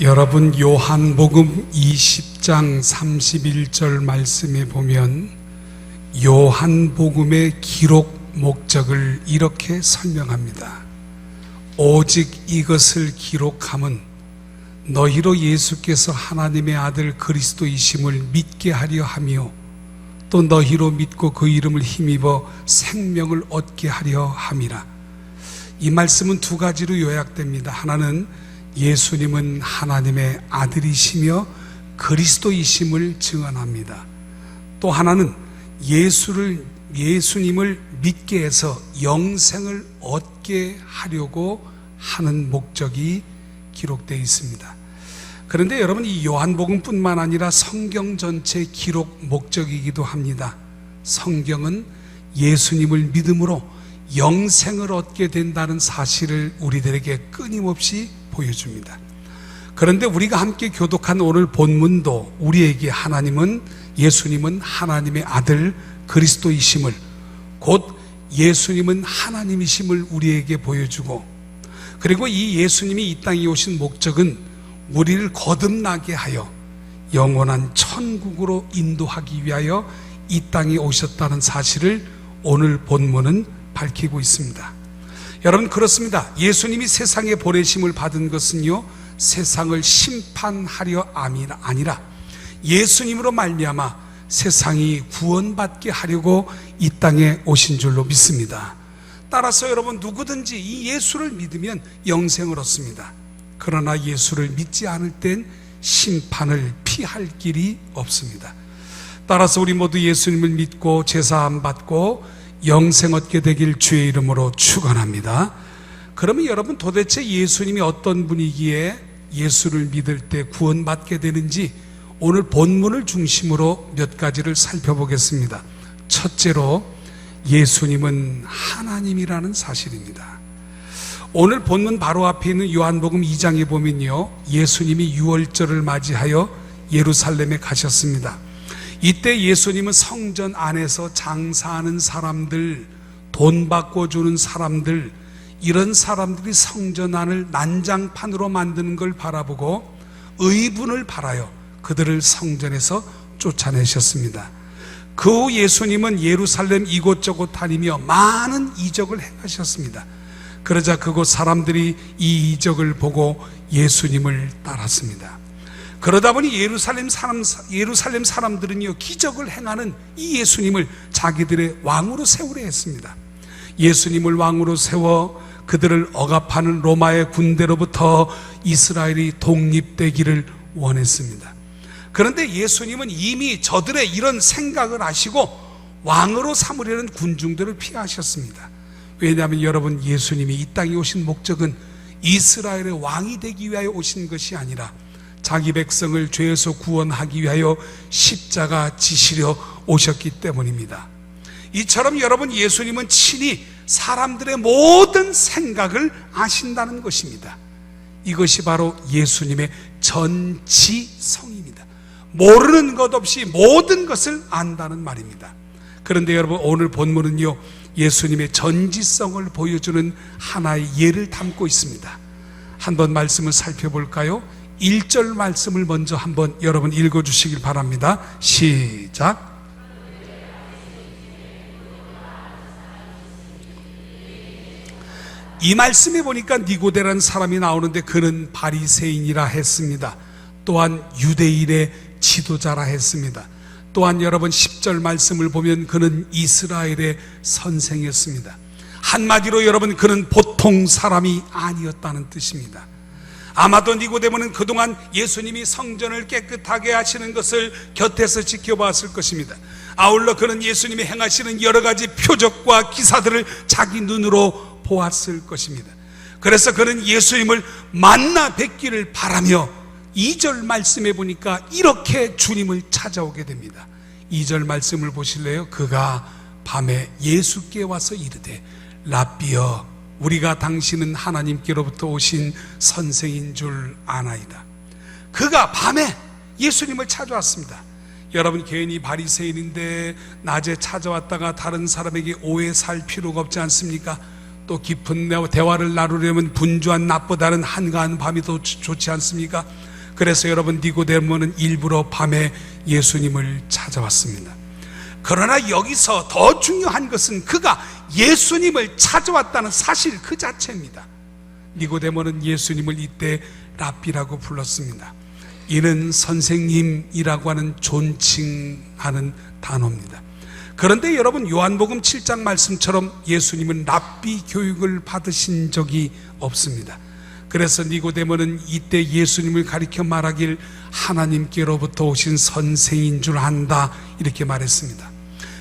여러분, 요한복음 20장 31절 말씀에 보면 요한복음의 기록 목적을 이렇게 설명합니다. 오직 이것을 기록함은 너희로 예수께서 하나님의 아들 그리스도이심을 믿게 하려 하며 또 너희로 믿고 그 이름을 힘입어 생명을 얻게 하려 함이라. 이 말씀은 두 가지로 요약됩니다. 하나는 예수님은 하나님의 아들이시며 그리스도이심을 증언합니다. 또 하나는 예수님을 믿게 해서 영생을 얻게 하려고 하는 목적이 기록되어 있습니다. 그런데 여러분, 이 요한복음뿐만 아니라 성경 전체의 기록 목적이기도 합니다. 성경은 예수님을 믿음으로 영생을 얻게 된다는 사실을 우리들에게 끊임없이 보여줍니다. 그런데 우리가 함께 교독한 오늘 본문도 우리에게 예수님은 하나님의 아들 그리스도이심을, 곧 예수님은 하나님이심을 우리에게 보여주고, 그리고 이 예수님이 이 땅에 오신 목적은 우리를 거듭나게 하여 영원한 천국으로 인도하기 위하여 이 땅에 오셨다는 사실을 오늘 본문은 밝히고 있습니다. 여러분, 그렇습니다. 예수님이 세상에 보내심을 받은 것은요, 세상을 심판하려 아니라 예수님으로 말미암아 세상이 구원받게 하려고 이 땅에 오신 줄로 믿습니다. 따라서 여러분, 누구든지 이 예수를 믿으면 영생을 얻습니다. 그러나 예수를 믿지 않을 땐 심판을 피할 길이 없습니다. 따라서 우리 모두 예수님을 믿고 제사함 받고 영생 얻게 되길 주의 이름으로 축원합니다. 그러면 여러분, 도대체 예수님이 어떤 분이기에 예수를 믿을 때 구원받게 되는지 오늘 본문을 중심으로 몇 가지를 살펴보겠습니다. 첫째로, 예수님은 하나님이라는 사실입니다. 오늘 본문 바로 앞에 있는 요한복음 2장에 보면요, 예수님이 유월절을 맞이하여 예루살렘에 가셨습니다. 이때 예수님은 성전 안에서 장사하는 사람들, 돈 바꿔주는 사람들, 이런 사람들이 성전 안을 난장판으로 만드는 걸 바라보고 의분을 바라여 그들을 성전에서 쫓아내셨습니다. 그 후 예수님은 예루살렘 이곳저곳 다니며 많은 이적을 행하셨습니다. 그러자 그곳 사람들이 이 이적을 보고 예수님을 따랐습니다. 그러다 보니 예루살렘 사람들은요, 기적을 행하는 이 예수님을 자기들의 왕으로 세우려 했습니다. 예수님을 왕으로 세워 그들을 억압하는 로마의 군대로부터 이스라엘이 독립되기를 원했습니다. 그런데 예수님은 이미 저들의 이런 생각을 아시고 왕으로 삼으려는 군중들을 피하셨습니다. 왜냐하면 여러분, 예수님이 이 땅에 오신 목적은 이스라엘의 왕이 되기 위하여 오신 것이 아니라 자기 백성을 죄에서 구원하기 위하여 십자가 지시려 오셨기 때문입니다. 이처럼 여러분, 예수님은 친히 사람들의 모든 생각을 아신다는 것입니다. 이것이 바로 예수님의 전지성입니다. 모르는 것 없이 모든 것을 안다는 말입니다. 그런데 여러분, 오늘 본문은요, 예수님의 전지성을 보여주는 하나의 예를 담고 있습니다. 한번 말씀을 살펴볼까요? 1절 말씀을 먼저 한번 여러분 읽어주시길 바랍니다. 시작. 이 말씀에 보니까 니고데라는 사람이 나오는데 그는 바리새인이라 했습니다. 또한 유대인의 지도자라 했습니다. 또한 여러분 10절 말씀을 보면 그는 이스라엘의 선생이었습니다. 한마디로 여러분, 그는 보통 사람이 아니었다는 뜻입니다. 아마도 니고데모는 그동안 예수님이 성전을 깨끗하게 하시는 것을 곁에서 지켜봤을 것입니다. 아울러 그는 예수님이 행하시는 여러 가지 표적과 기사들을 자기 눈으로 보았을 것입니다. 그래서 그는 예수님을 만나 뵙기를 바라며 2절 말씀에 보니까 이렇게 주님을 찾아오게 됩니다. 2절 말씀을 보실래요? 그가 밤에 예수께 와서 이르되 랍비여, 우리가 당신은 하나님께로부터 오신 선생인 줄 아나이다. 그가 밤에 예수님을 찾아왔습니다. 여러분, 괜히 바리새인인데 낮에 찾아왔다가 다른 사람에게 오해 살 필요가 없지 않습니까? 또 깊은 대화를 나누려면 분주한 낮보다는 한가한 밤이 더 좋지 않습니까? 그래서 여러분, 니고데모는 일부러 밤에 예수님을 찾아왔습니다. 그러나 여기서 더 중요한 것은 그가 예수님을 찾아왔다는 사실 그 자체입니다. 니고데모는 예수님을 이때 랍비라고 불렀습니다. 이는 선생님이라고 하는 존칭하는 단어입니다. 그런데 여러분, 요한복음 7장 말씀처럼 예수님은 랍비 교육을 받으신 적이 없습니다. 그래서 니고데모는 이때 예수님을 가리켜 말하길 하나님께로부터 오신 선생인 줄 안다, 이렇게 말했습니다.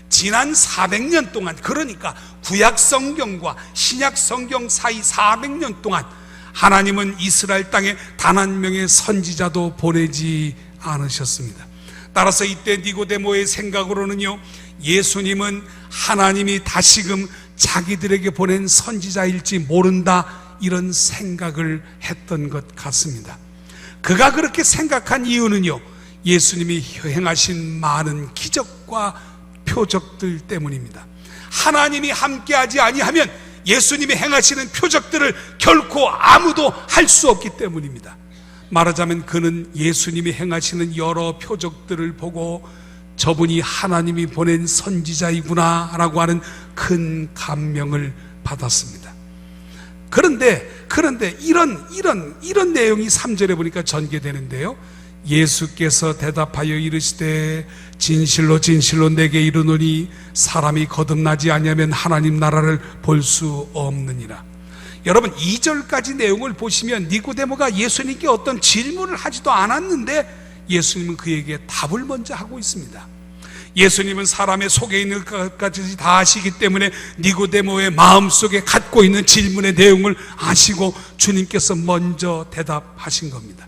지난 400년 동안, 그러니까 구약 성경과 신약 성경 사이 400년 동안 하나님은 이스라엘 땅에 단 한 명의 선지자도 보내지 않으셨습니다. 따라서 이때 니고데모의 생각으로는요, 예수님은 하나님이 다시금 자기들에게 보낸 선지자일지 모른다, 이런 생각을 했던 것 같습니다. 그가 그렇게 생각한 이유는요, 예수님이 행하신 많은 기적과 표적들 때문입니다. 하나님이 함께하지 아니하면 예수님이 행하시는 표적들을 결코 아무도 할 수 없기 때문입니다. 말하자면 그는 예수님이 행하시는 여러 표적들을 보고 저분이 하나님이 보낸 선지자이구나 라고 하는 큰 감명을 받았습니다. 그런데 이런 내용이 3절에 보니까 전개되는데요, 예수께서 대답하여 이르시되 진실로 진실로 내게 이르노니 사람이 거듭나지 아니하면 하나님 나라를 볼 수 없느니라. 여러분, 2절까지 내용을 보시면 니고데모가 예수님께 어떤 질문을 하지도 않았는데 예수님은 그에게 답을 먼저 하고 있습니다. 예수님은 사람의 속에 있는 것까지 다 아시기 때문에 니고데모의 마음속에 갖고 있는 질문의 내용을 아시고 주님께서 먼저 대답하신 겁니다.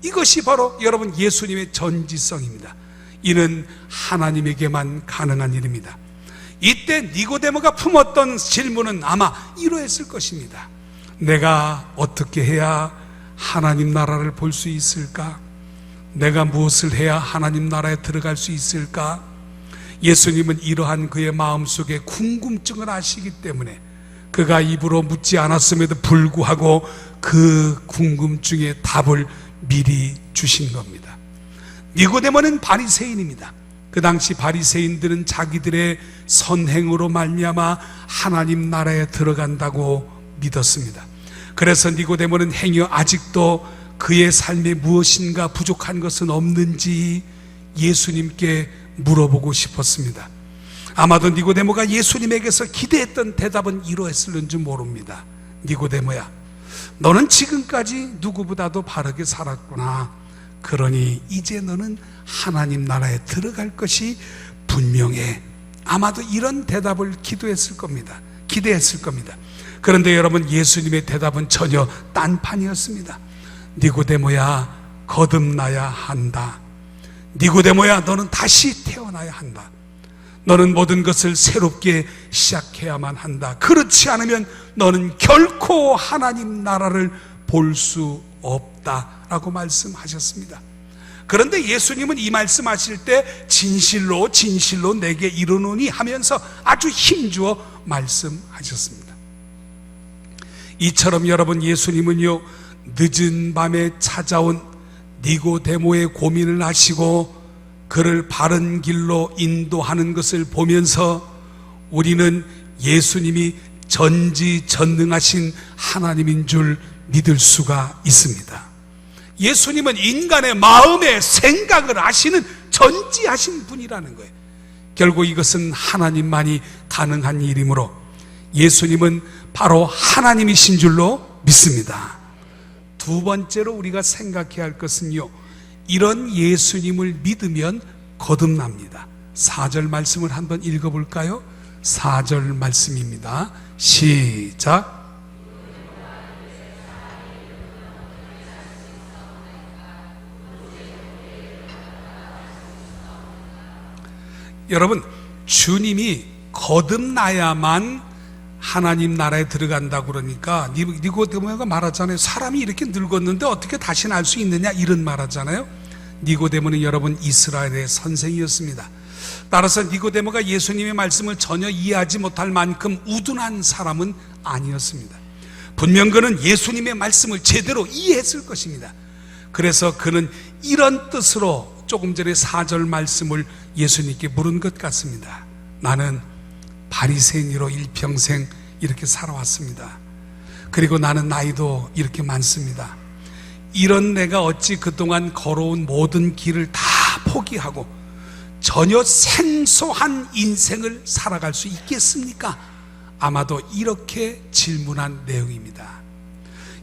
이것이 바로 여러분 예수님의 전지성입니다. 이는 하나님에게만 가능한 일입니다. 이때 니고데모가 품었던 질문은 아마 이러했을 것입니다. 내가 어떻게 해야 하나님 나라를 볼 수 있을까? 내가 무엇을 해야 하나님 나라에 들어갈 수 있을까? 예수님은 이러한 그의 마음속에 궁금증을 아시기 때문에 그가 입으로 묻지 않았음에도 불구하고 그 궁금증의 답을 미리 주신 겁니다. 니고데모는 바리새인입니다. 그 당시 바리새인들은 자기들의 선행으로 말미암아 하나님 나라에 들어간다고 믿었습니다. 그래서 니고데모는 행여 아직도 그의 삶에 무엇인가 부족한 것은 없는지 예수님께 물어보고 싶었습니다. 아마도 니고데모가 예수님에게서 기대했던 대답은 이러했을는지 모릅니다. 니고데모야, 너는 지금까지 누구보다도 바르게 살았구나. 그러니 이제 너는 하나님 나라에 들어갈 것이 분명해. 아마도 이런 대답을 기대했을 겁니다. 그런데 여러분, 예수님의 대답은 전혀 딴판이었습니다. 니고데모야, 거듭나야 한다. 니고데모야, 너는 다시 태어나야 한다. 너는 모든 것을 새롭게 시작해야만 한다. 그렇지 않으면 너는 결코 하나님 나라를 볼 수 없다라고 말씀하셨습니다. 그런데 예수님은 이 말씀하실 때 진실로 진실로 내게 이르노니 하면서 아주 힘주어 말씀하셨습니다. 이처럼 여러분, 예수님은요, 늦은 밤에 찾아온 니고데모의 고민을 하시고 그를 바른 길로 인도하는 것을 보면서 우리는 예수님이 전지전능하신 하나님인 줄 믿을 수가 있습니다. 예수님은 인간의 마음의 생각을 아시는 전지하신 분이라는 거예요. 결국 이것은 하나님만이 가능한 일이므로 예수님은 바로 하나님이신 줄로 믿습니다. 두 번째로 우리가 생각해야 할 것은요, 이런 예수님을 믿으면 거듭납니다. 4절 말씀을 한번 읽어볼까요? 4절 말씀입니다. 시작. 여러분, 주님이 거듭나야만 하나님 나라에 들어간다고 그러니까 니고데모가 말하잖아요. 사람이 이렇게 늙었는데 어떻게 다시 날 수 있느냐, 이런 말하잖아요. 니고데모는 여러분 이스라엘의 선생이었습니다. 따라서 니고데모가 예수님의 말씀을 전혀 이해하지 못할 만큼 우둔한 사람은 아니었습니다. 분명 그는 예수님의 말씀을 제대로 이해했을 것입니다. 그래서 그는 이런 뜻으로 조금 전에 4절 말씀을 예수님께 물은 것 같습니다. 나는 바리새인으로 일평생 이렇게 살아왔습니다. 그리고 나는 나이도 이렇게 많습니다. 이런 내가 어찌 그동안 걸어온 모든 길을 다 포기하고 전혀 생소한 인생을 살아갈 수 있겠습니까? 아마도 이렇게 질문한 내용입니다.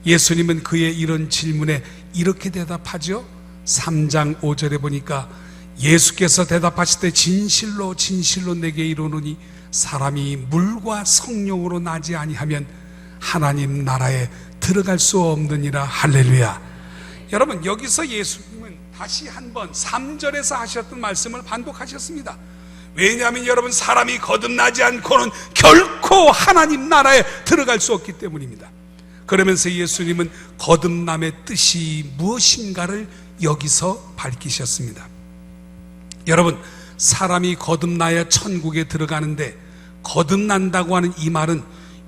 예수님은 그의 이런 질문에 이렇게 대답하죠. 3장 5절에 보니까 예수께서 대답하실 때 진실로 진실로 내게 이르노니 사람이 물과 성령으로 나지 아니하면 하나님 나라에 들어갈 수 없느니라. 할렐루야. 여러분, 여기서 예수님은 다시 한번 3절에서 하셨던 말씀을 반복하셨습니다. 왜냐하면 여러분, 사람이 거듭나지 않고는 결코 하나님 나라에 들어갈 수 없기 때문입니다. 그러면서 예수님은 거듭남의 뜻이 무엇인가를 여기서 밝히셨습니다. 여러분, 사람이 거듭나야 천국에 들어가는데 거듭난다고 하는 이 말은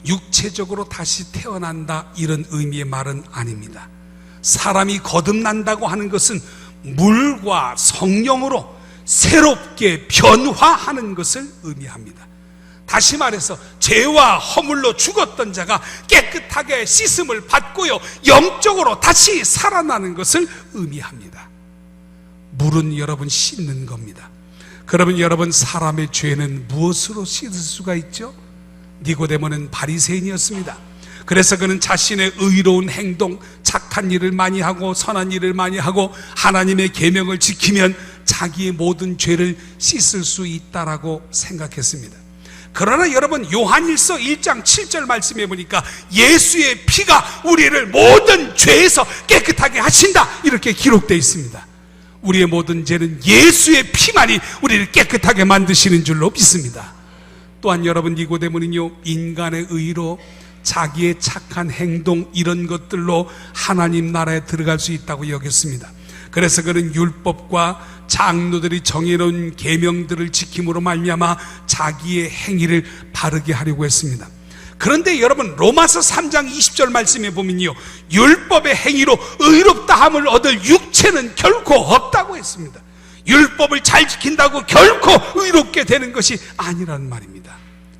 육체적으로 다시 태어난다 이런 의미의 말은 아닙니다. 사람이 거듭난다고 하는 것은 물과 성령으로 새롭게 변화하는 것을 의미합니다. 다시 말해서 죄와 허물로 죽었던 자가 깨끗하게 씻음을 받고요, 영적으로 다시 살아나는 것을 의미합니다. 물은 여러분 씻는 겁니다. 그러면 여러분, 사람의 죄는 무엇으로 씻을 수가 있죠? 니고데모는 바리새인이었습니다. 그래서 그는 자신의 의로운 행동, 착한 일을 많이 하고 선한 일을 많이 하고 하나님의 계명을 지키면 자기의 모든 죄를 씻을 수 있다라고 생각했습니다. 그러나 여러분, 요한일서 1장 7절 말씀해 보니까 예수의 피가 우리를 모든 죄에서 깨끗하게 하신다 이렇게 기록되어 있습니다. 우리의 모든 죄는 예수의 피만이 우리를 깨끗하게 만드시는 줄로 믿습니다. 또한 여러분, 니고데모는요, 인간의 의로 자기의 착한 행동 이런 것들로 하나님 나라에 들어갈 수 있다고 여겼습니다. 그래서 그는 율법과 장로들이 정해놓은 계명들을 지킴으로 말미암아 자기의 행위를 바르게 하려고 했습니다. 그런데 여러분, 로마서 3장 20절 말씀에 보면요, 율법의 행위로 의롭다함을 얻을 육체는 결코 없다고 했습니다. 율법을 잘 지킨다고 결코 의롭게 되는 것이 아니라는 말입니다.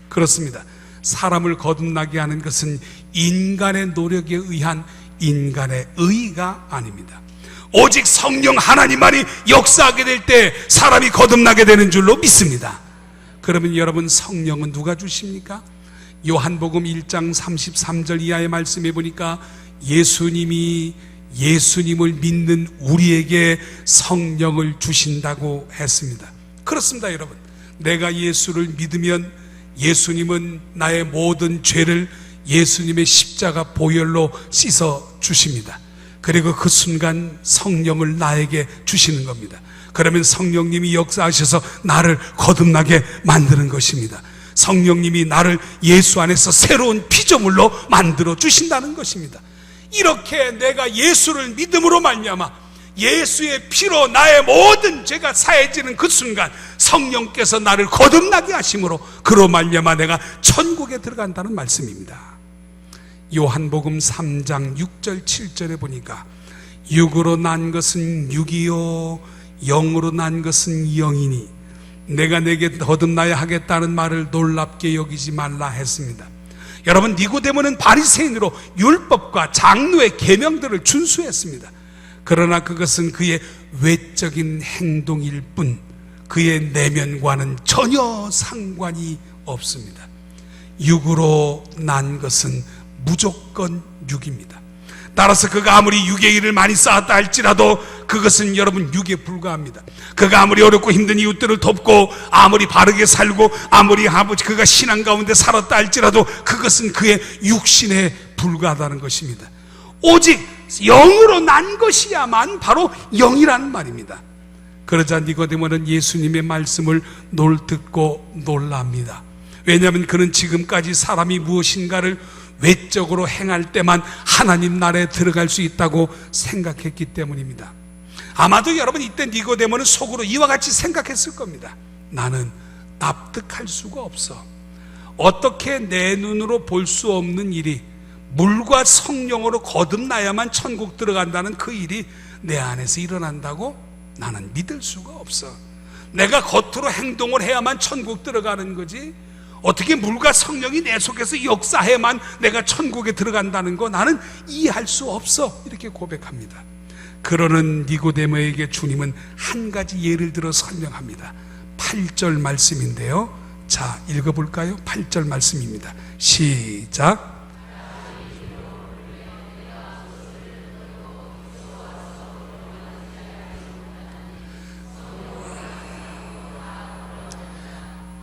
그렇습니다. 사람을 거듭나게 하는 것은 인간의 노력에 의한 인간의 의가 아닙니다. 오직 성령 하나님만이 역사하게 될 때 사람이 거듭나게 되는 줄로 믿습니다. 그러면 여러분, 성령은 누가 주십니까? 요한복음 1장 33절 이하의 말씀해 보니까 예수님을 믿는 우리에게 성령을 주신다고 했습니다. 그렇습니다. 여러분, 내가 예수를 믿으면 예수님은 나의 모든 죄를 예수님의 십자가 보혈로 씻어 주십니다. 그리고 그 순간 성령을 나에게 주시는 겁니다. 그러면 성령님이 역사하셔서 나를 거듭나게 만드는 것입니다. 성령님이 나를 예수 안에서 새로운 피조물로 만들어 주신다는 것입니다. 이렇게 내가 예수를 믿음으로 말미암아 예수의 피로 나의 모든 죄가 사해지는 그 순간 성령께서 나를 거듭나게 하심으로 그로 말미암아 내가 천국에 들어간다는 말씀입니다. 요한복음 3장 6절 7절에 보니까 육으로 난 것은 육이요 영으로 난 것은 영이니 내가 내게 거듭나야 하겠다는 말을 놀랍게 여기지 말라 했습니다. 여러분, 니고데모는 바리새인으로 율법과 장로의 계명들을 준수했습니다. 그러나 그것은 그의 외적인 행동일 뿐 그의 내면과는 전혀 상관이 없습니다. 육으로 난 것은 무조건 육입니다. 따라서 그가 아무리 육의 일을 많이 쌓았다 할지라도 그것은 여러분 육에 불과합니다. 그가 아무리 어렵고 힘든 이웃들을 돕고 아무리 바르게 살고 아무리 그가 신앙 가운데 살았다 할지라도 그것은 그의 육신에 불과하다는 것입니다. 오직 영으로 난 것이야만 바로 영이라는 말입니다. 그러자 니고데모는 예수님의 말씀을 듣고 놀랍니다. 왜냐하면 그는 지금까지 사람이 무엇인가를 외적으로 행할 때만 하나님 나라에 들어갈 수 있다고 생각했기 때문입니다. 아마도 여러분, 이때 니고데모는 속으로 이와 같이 생각했을 겁니다. 나는 납득할 수가 없어. 어떻게 내 눈으로 볼 수 없는 일이 물과 성령으로 거듭나야만 천국 들어간다는 그 일이 내 안에서 일어난다고? 나는 믿을 수가 없어. 내가 겉으로 행동을 해야만 천국 들어가는 거지, 어떻게 물과 성령이 내 속에서 역사해야만 내가 천국에 들어간다는 거 나는 이해할 수 없어. 이렇게 고백합니다. 그러는 니고데모에게 주님은 한 가지 예를 들어 설명합니다. 8절 말씀인데요, 자 읽어볼까요? 8절 말씀입니다. 시작.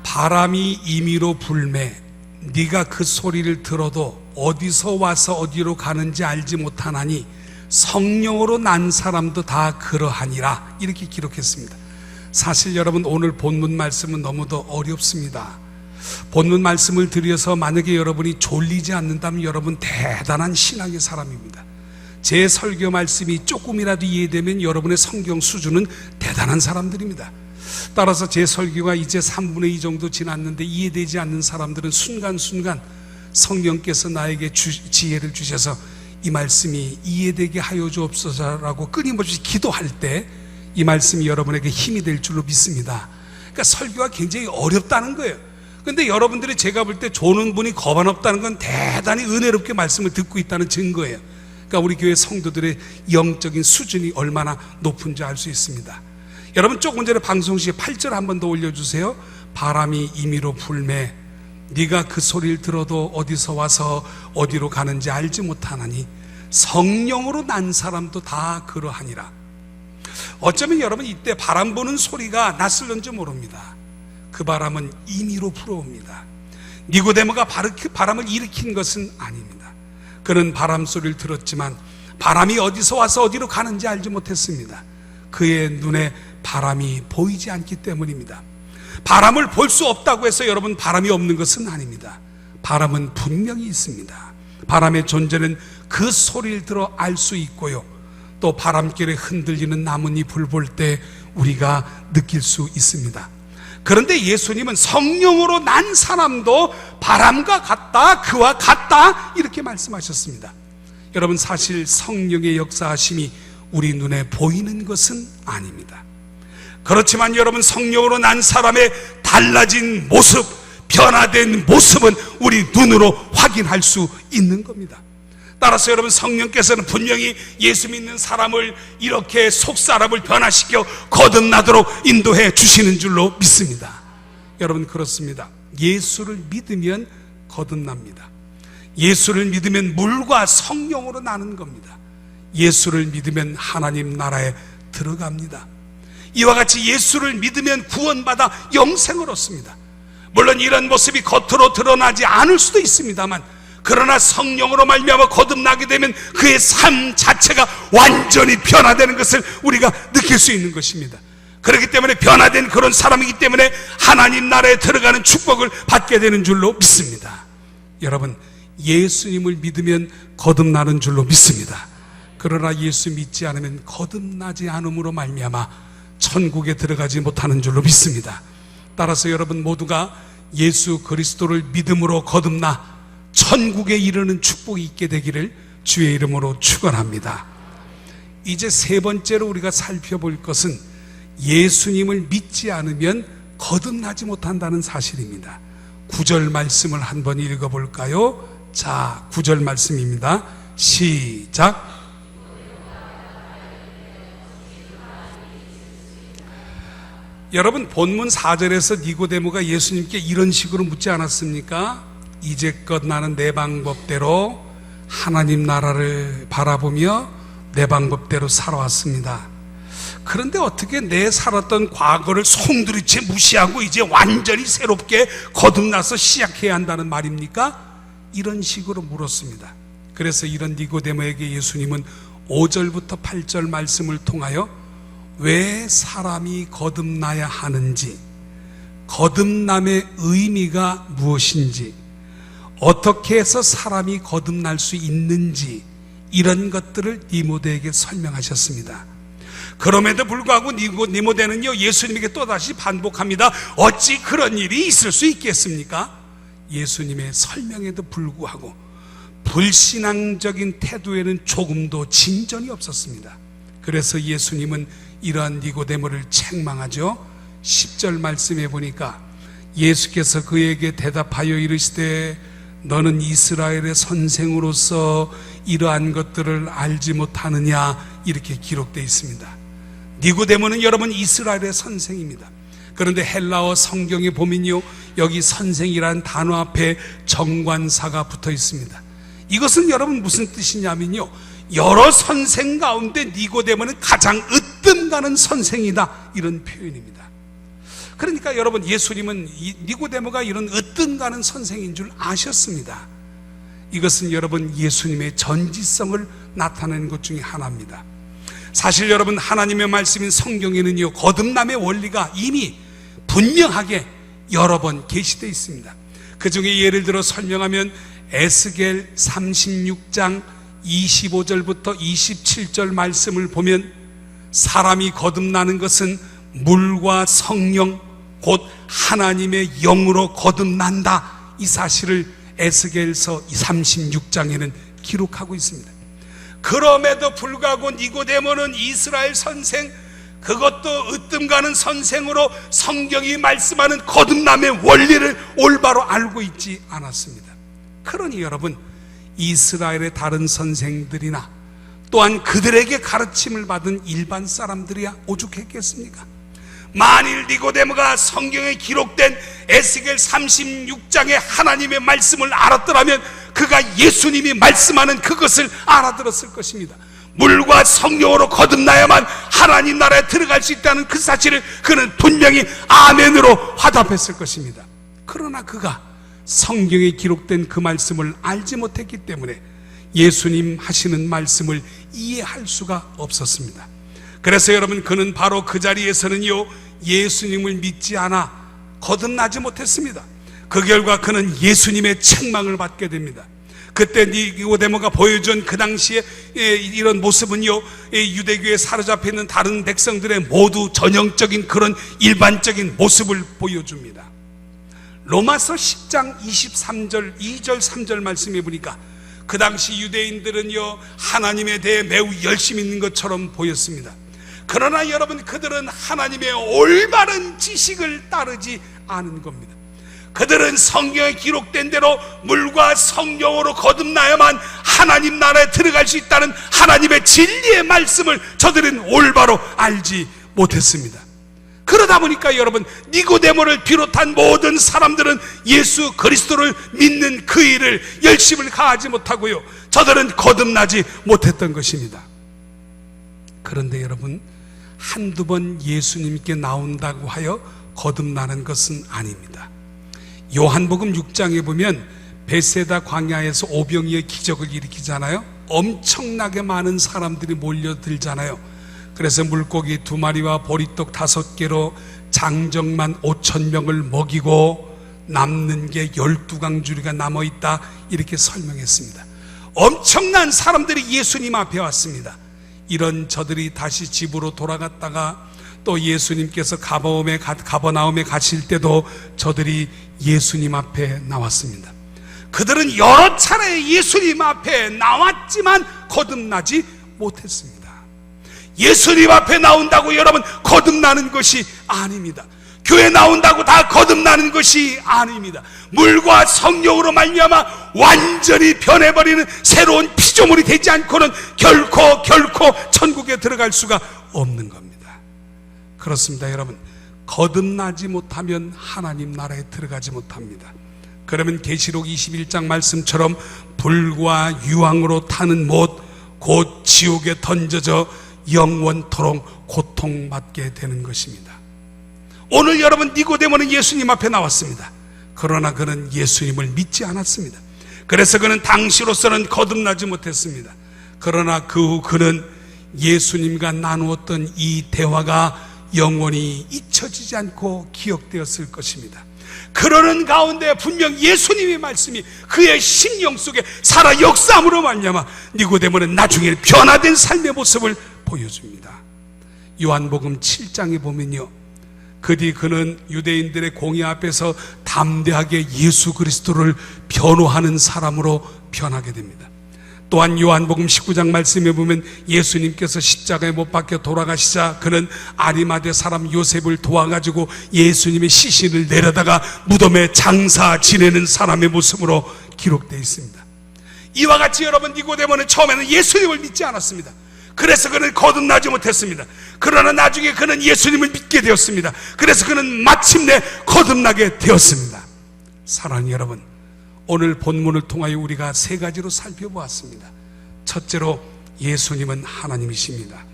바람이 임의로 불매 네가 그 소리를 들어도 어디서 와서 어디로 가는지 알지 못하나니 성령으로 난 사람도 다 그러하니라. 이렇게 기록했습니다. 사실 여러분, 오늘 본문 말씀은 너무도 어렵습니다. 본문 말씀을 들여서 만약에 여러분이 졸리지 않는다면 여러분 대단한 신앙의 사람입니다. 제 설교 말씀이 조금이라도 이해되면 여러분의 성경 수준은 대단한 사람들입니다. 따라서 제 설교가 이제 3분의 2 정도 지났는데 이해되지 않는 사람들은 순간순간 성령께서 나에게 지혜를 주셔서 이 말씀이 이해되게 하여 주옵소서라고 끊임없이 기도할 때 이 말씀이 여러분에게 힘이 될 줄로 믿습니다. 그러니까 설교가 굉장히 어렵다는 거예요. 그런데 여러분들이 제가 볼 때 조는 분이 거반 없다는 건 대단히 은혜롭게 말씀을 듣고 있다는 증거예요. 그러니까 우리 교회 성도들의 영적인 수준이 얼마나 높은지 알 수 있습니다. 여러분, 조금 전에 방송 시에 8절 한 번 더 올려주세요. 바람이 임의로 불매 네가 그 소리를 들어도 어디서 와서 어디로 가는지 알지 못하나니 성령으로 난 사람도 다 그러하니라. 어쩌면 여러분 이때 바람 부는 소리가 낯설는지 모릅니다. 그 바람은 임의로 불어옵니다. 니고데모가 바람을 일으킨 것은 아닙니다. 그는 바람 소리를 들었지만 바람이 어디서 와서 어디로 가는지 알지 못했습니다. 그의 눈에 바람이 보이지 않기 때문입니다. 바람을 볼 수 없다고 해서 여러분 바람이 없는 것은 아닙니다. 바람은 분명히 있습니다. 바람의 존재는 그 소리를 들어 알 수 있고요, 또 바람결에 흔들리는 나뭇잎을 볼 때 우리가 느낄 수 있습니다. 그런데 예수님은 성령으로 난 사람도 바람과 같다, 그와 같다 이렇게 말씀하셨습니다. 여러분, 사실 성령의 역사하심이 우리 눈에 보이는 것은 아닙니다. 그렇지만 여러분, 성령으로 난 사람의 달라진 모습, 변화된 모습은 우리 눈으로 확인할 수 있는 겁니다. 따라서 여러분, 성령께서는 분명히 예수 믿는 사람을 이렇게 속사람을 변화시켜 거듭나도록 인도해 주시는 줄로 믿습니다. 여러분, 그렇습니다. 예수를 믿으면 거듭납니다. 예수를 믿으면 물과 성령으로 나는 겁니다. 예수를 믿으면 하나님 나라에 들어갑니다. 이와 같이 예수를 믿으면 구원받아 영생을 얻습니다. 물론 이런 모습이 겉으로 드러나지 않을 수도 있습니다만, 그러나 성령으로 말미암아 거듭나게 되면 그의 삶 자체가 완전히 변화되는 것을 우리가 느낄 수 있는 것입니다. 그렇기 때문에 변화된 그런 사람이기 때문에 하나님 나라에 들어가는 축복을 받게 되는 줄로 믿습니다. 여러분, 예수님을 믿으면 거듭나는 줄로 믿습니다. 그러나 예수 믿지 않으면 거듭나지 않음으로 말미암아 천국에 들어가지 못하는 줄로 믿습니다. 따라서 여러분 모두가 예수 그리스도를 믿음으로 거듭나 천국에 이르는 축복이 있게 되기를 주의 이름으로 축원합니다. 이제 세 번째로 우리가 살펴볼 것은 예수님을 믿지 않으면 거듭나지 못한다는 사실입니다. 9절 말씀을 한번 읽어볼까요? 자, 9절 말씀입니다. 시작. 여러분, 본문 4절에서 니고데모가 예수님께 이런 식으로 묻지 않았습니까? 이제껏 나는 내 방법대로 하나님 나라를 바라보며 내 방법대로 살아왔습니다. 그런데 어떻게 내 살았던 과거를 송두리째 무시하고 이제 완전히 새롭게 거듭나서 시작해야 한다는 말입니까? 이런 식으로 물었습니다. 그래서 이런 니고데모에게 예수님은 5절부터 8절 말씀을 통하여 왜 사람이 거듭나야 하는지, 거듭남의 의미가 무엇인지, 어떻게 해서 사람이 거듭날 수 있는지, 이런 것들을 니모데에게 설명하셨습니다. 그럼에도 불구하고 니모데는요, 예수님에게 또다시 반복합니다. 어찌 그런 일이 있을 수 있겠습니까? 예수님의 설명에도 불구하고 불신앙적인 태도에는 조금도 진전이 없었습니다. 그래서 예수님은 이러한 니고데모를 책망하죠. 10절 말씀해 보니까 예수께서 그에게 대답하여 이르시되 너는 이스라엘의 선생으로서 이러한 것들을 알지 못하느냐, 이렇게 기록되어 있습니다. 니고데모는 여러분 이스라엘의 선생입니다. 그런데 헬라어 성경에 보면요, 여기 선생이란 단어 앞에 정관사가 붙어 있습니다. 이것은 여러분 무슨 뜻이냐면요, 여러 선생 가운데 니고데모는 가장 으뜸 가는 선생이다, 이런 표현입니다. 그러니까 여러분 예수님은 니고데모가 이런 으뜸 가는 선생인 줄 아셨습니다. 이것은 여러분 예수님의 전지성을 나타내는 것 중에 하나입니다. 사실 여러분 하나님의 말씀인 성경에는요, 거듭남의 원리가 이미 분명하게 여러 번 게시되어 있습니다. 그 중에 예를 들어 설명하면 에스겔 36장 25절부터 27절 말씀을 보면 사람이 거듭나는 것은 물과 성령 곧 하나님의 영으로 거듭난다, 이 사실을 에스겔서 36장에는 기록하고 있습니다. 그럼에도 불구하고 니고데모는 이스라엘 선생, 그것도 으뜸 가는 선생으로 성경이 말씀하는 거듭남의 원리를 올바로 알고 있지 않았습니다. 그러니 여러분, 이스라엘의 다른 선생들이나 또한 그들에게 가르침을 받은 일반 사람들이야 오죽했겠습니까? 만일 니고데모가 성경에 기록된 에스겔 36장의 하나님의 말씀을 알았더라면 그가 예수님이 말씀하는 그것을 알아들었을 것입니다. 물과 성령으로 거듭나야만 하나님 나라에 들어갈 수 있다는 그 사실을 그는 분명히 아멘으로 화답했을 것입니다. 그러나 그가 성경에 기록된 그 말씀을 알지 못했기 때문에 예수님 하시는 말씀을 이해할 수가 없었습니다. 그래서 여러분, 그는 바로 그 자리에서는요, 예수님을 믿지 않아 거듭나지 못했습니다. 그 결과 그는 예수님의 책망을 받게 됩니다. 그때 니고데모가 보여준 그 당시에 이런 모습은요, 유대교에 사로잡혀 있는 다른 백성들의 모두 전형적인 그런 일반적인 모습을 보여줍니다. 로마서 10장 23절 2절 3절 말씀해 보니까 그 당시 유대인들은요, 하나님에 대해 매우 열심히 있는 것처럼 보였습니다. 그러나 여러분, 그들은 하나님의 올바른 지식을 따르지 않은 겁니다. 그들은 성경에 기록된 대로 물과 성령으로 거듭나야만 하나님 나라에 들어갈 수 있다는 하나님의 진리의 말씀을 저들은 올바로 알지 못했습니다. 그러다 보니까 여러분, 니고데모를 비롯한 모든 사람들은 예수 그리스도를 믿는 그 일을 열심을 가하지 못하고요, 저들은 거듭나지 못했던 것입니다. 그런데 여러분, 한두 번 예수님께 나온다고 하여 거듭나는 것은 아닙니다. 요한복음 6장에 보면 베세다 광야에서 오병이의 기적을 일으키잖아요. 엄청나게 많은 사람들이 몰려들잖아요. 그래서 물고기 2마리와 보리떡 5개로 장정만 5,000명을 먹이고 남는 게 12강주리가 남아있다, 이렇게 설명했습니다. 엄청난 사람들이 예수님 앞에 왔습니다. 이런 저들이 다시 집으로 돌아갔다가 또 예수님께서 가버나움에 가실 때도 저들이 예수님 앞에 나왔습니다. 그들은 여러 차례 예수님 앞에 나왔지만 거듭나지 못했습니다. 예수님 앞에 나온다고 여러분 거듭나는 것이 아닙니다. 교회 나온다고 다 거듭나는 것이 아닙니다. 물과 성령으로 말미암아 완전히 변해버리는 새로운 피조물이 되지 않고는 결코 천국에 들어갈 수가 없는 겁니다. 그렇습니다. 여러분, 거듭나지 못하면 하나님 나라에 들어가지 못합니다. 그러면 계시록 21장 말씀처럼 불과 유황으로 타는 못 곧 지옥에 던져져 영원토록 고통받게 되는 것입니다. 오늘 여러분, 니고데모는 예수님 앞에 나왔습니다. 그러나 그는 예수님을 믿지 않았습니다. 그래서 그는 당시로서는 거듭나지 못했습니다. 그러나 그 후 그는 예수님과 나누었던 이 대화가 영원히 잊혀지지 않고 기억되었을 것입니다. 그러는 가운데 분명 예수님의 말씀이 그의 심령 속에 살아 역사함으로 말미암아 니고데모는 나중에 변화된 삶의 모습을 보여줍니다. 요한복음 7장에 보면요, 그 뒤 그는 유대인들의 공의 앞에서 담대하게 예수 그리스도를 변호하는 사람으로 변하게 됩니다. 또한 요한복음 19장 말씀에 보면 예수님께서 십자가에 못 박혀 돌아가시자 그는 아리마대 사람 요셉을 도와가지고 예수님의 시신을 내려다가 무덤에 장사 지내는 사람의 모습으로 기록되어 있습니다. 이와 같이 여러분, 니고데모는 처음에는 예수님을 믿지 않았습니다. 그래서 그는 거듭나지 못했습니다. 그러나 나중에 그는 예수님을 믿게 되었습니다. 그래서 그는 마침내 거듭나게 되었습니다. 사랑하는 여러분, 오늘 본문을 통하여 우리가 세 가지로 살펴보았습니다. 첫째로 예수님은 하나님이십니다.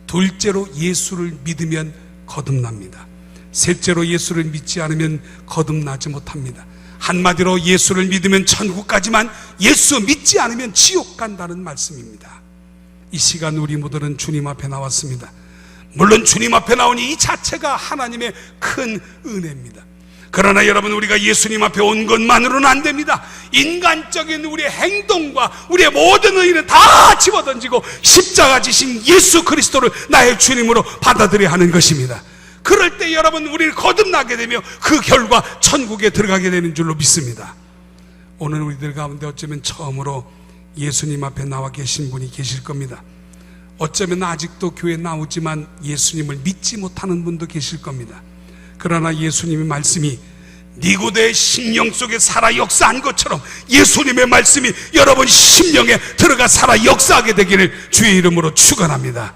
둘째로 예수를 믿으면 거듭납니다. 셋째로 예수를 믿지 않으면 거듭나지 못합니다. 한마디로 예수를 믿으면 천국 가지만 예수 믿지 않으면 지옥 간다는 말씀입니다. 이 시간 우리 모두는 주님 앞에 나왔습니다. 물론 주님 앞에 나오니 이 자체가 하나님의 큰 은혜입니다. 그러나 여러분, 우리가 예수님 앞에 온 것만으로는 안 됩니다. 인간적인 우리의 행동과 우리의 모든 의의는 다 집어던지고 십자가 지신 예수 그리스도를 나의 주님으로 받아들여야 하는 것입니다. 그럴 때 여러분, 우리는 거듭나게 되며 그 결과 천국에 들어가게 되는 줄로 믿습니다. 오늘 우리들 가운데 어쩌면 처음으로 예수님 앞에 나와 계신 분이 계실 겁니다. 어쩌면 아직도 교회에 나오지만 예수님을 믿지 못하는 분도 계실 겁니다. 그러나 예수님의 말씀이 니고데의 심령 속에 살아 역사한 것처럼 예수님의 말씀이 여러분 심령에 들어가 살아 역사하게 되기를 주의 이름으로 축원합니다.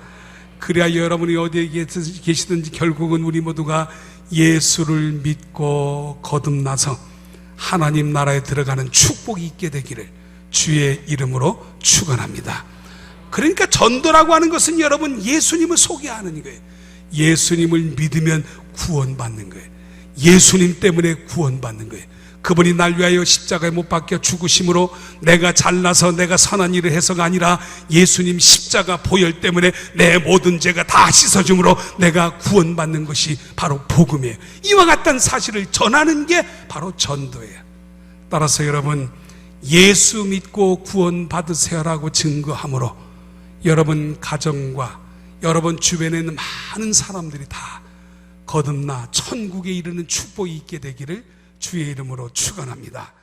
그래야 여러분이 어디에 계시든지 결국은 우리 모두가 예수를 믿고 거듭나서 하나님 나라에 들어가는 축복이 있게 되기를 주의 이름으로 축원합니다. 그러니까 전도라고 하는 것은 여러분 예수님을 소개하는 거예요. 예수님을 믿으면 구원받는 거예요. 예수님 때문에 구원받는 거예요. 그분이 날 위하여 십자가에 못 박혀 죽으심으로 내가 잘나서 내가 선한 일을 해서가 아니라 예수님 십자가 보혈 때문에 내 모든 죄가 다 씻어줌으로 내가 구원받는 것이 바로 복음이에요. 이와 같은 사실을 전하는 게 바로 전도예요. 따라서 여러분, 예수 믿고 구원받으세요라고 증거함으로 여러분 가정과 여러분 주변에 있는 많은 사람들이 다 거듭나 천국에 이르는 축복이 있게 되기를 주의 이름으로 축원합니다.